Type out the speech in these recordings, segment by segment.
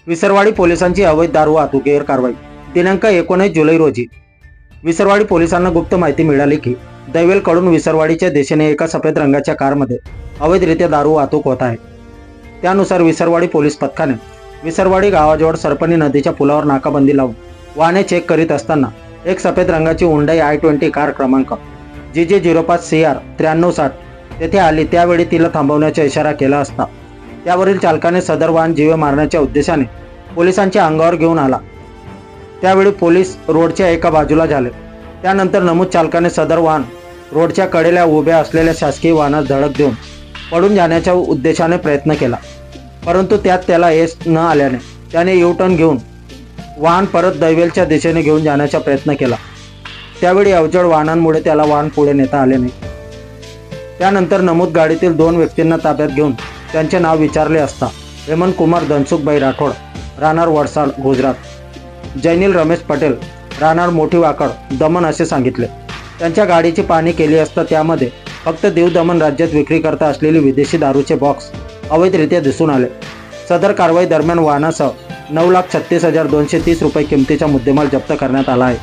विसरवाडी पोलिसांची अवैध दारू वाहतुकीवर कारवाई. दिनांक 19 जुलै रोजी विसरवाडी पोलिसांना गुप्त माहिती मिळाली की दैवेलकडून विसरवाडीच्या दिशेने एका सफेद रंगाच्या कारमध्ये अवैधरित्या दारू वाहतूक होत आहे. त्यानुसार विसरवाडी पोलीस पथकाने विसरवाडी गावाजवळ सरपणी नदीच्या पुलावर नाकाबंदी लावून वाहने चेक करीत असताना एक सफेद रंगाची हुंडाई i20 कार क्रमांक GJ05CR 9360 तेथे आली. त्यावेळी तिला थांबवण्याचा इशारा केला असता त्यावरील चालकाने सदर वाहन जीवे मारण्याच्या उद्देशाने पोलिसांच्या अंगावर घेऊन आला. त्यावेळी पोलीस रोडच्या एका बाजूला झाले. त्यानंतर नमूद चालकाने सदर वाहन रोडच्या कडेला उभ्या असलेल्या शासकीय वाहनास धडक देऊन पळून जाण्याच्या उद्देशाने प्रयत्न केला, परंतु त्यात त्याला यश न आल्याने त्याने U-टर्न घेऊन वाहन परत दैवेलच्या दिशेने घेऊन जाण्याचा प्रयत्न केला. त्यावेळी अवजड वाहनांमुळे त्याला वाहन पुढे नेता आले नाही. त्यानंतर नमूद गाडीतील 2 व्यक्तींना ताब्यात घेऊन त्यांचे नाव विचारले असता हेमंत कुमार धनसुखभाई राठोड राहणार वडसाड गुजरात, जैनिल रमेश पटेल राहणार मोठी वाकड दमण असे सांगितले. त्यांच्या गाडीची पाहणी केली असता त्यामध्ये फक्त दीव दमण राज्यात विक्री करता असलेली विदेशी दारूचे बॉक्स अवैधरित्या दिसून आले. सदर कारवाई दरम्यान वाहनासह 9,36,230 रुपये किमतीचा मुद्देमाल जप्त करण्यात आला आहे.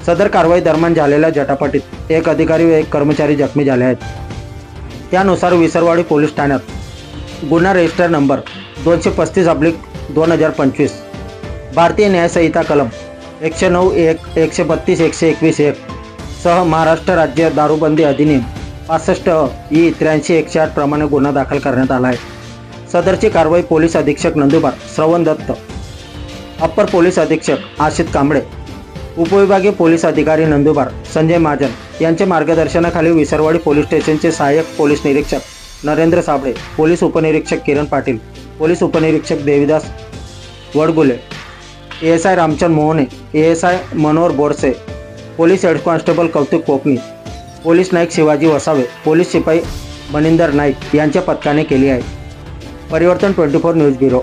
सदर कारवाई दरम्यान झालेल्या झटापटीत एक अधिकारी व एक कर्मचारी जखमी झाले आहेत. त्यानुसार विसरवाडी पोलीस ठाण्यात गुन्हा रजिस्टर नंबर 235/2025 भारतीय न्याय संहिता कलम 109(1), 132, 121(1) सह महाराष्ट्र राज्य दारूबंदी अधिनियम 65 83-108 प्रमाणे गुन्हा दाखल करण्यात आला आहे. सदरची कारवाई पोलीस अधीक्षक नंदुरबार श्रवण दत्त, अप्पर पोलीस अधीक्षक आशित कांबळे, उपविभागीय पोलीस अधिकारी नंदुरबार संजय महाजन यांच्या मार्गदर्शनाखाली विसरवाडी पोलीस स्टेशनचे सहाय्यक पोलीस निरीक्षक नरेंद्र साबळे, पोलीस उपनिरीक्षक किरण पाटील, पोलीस उपनिरीक्षक Devidas वडगुले, ASI Ramchand Mohane, ASI Manohar Borse, police head constable Kautik Kokani, police Naik Shivaji Vasave, police शिपाई मनिंदर नाईक यांच्या पथकाने केली आहे. परिवर्तन 24 न्यूज ब्युरो.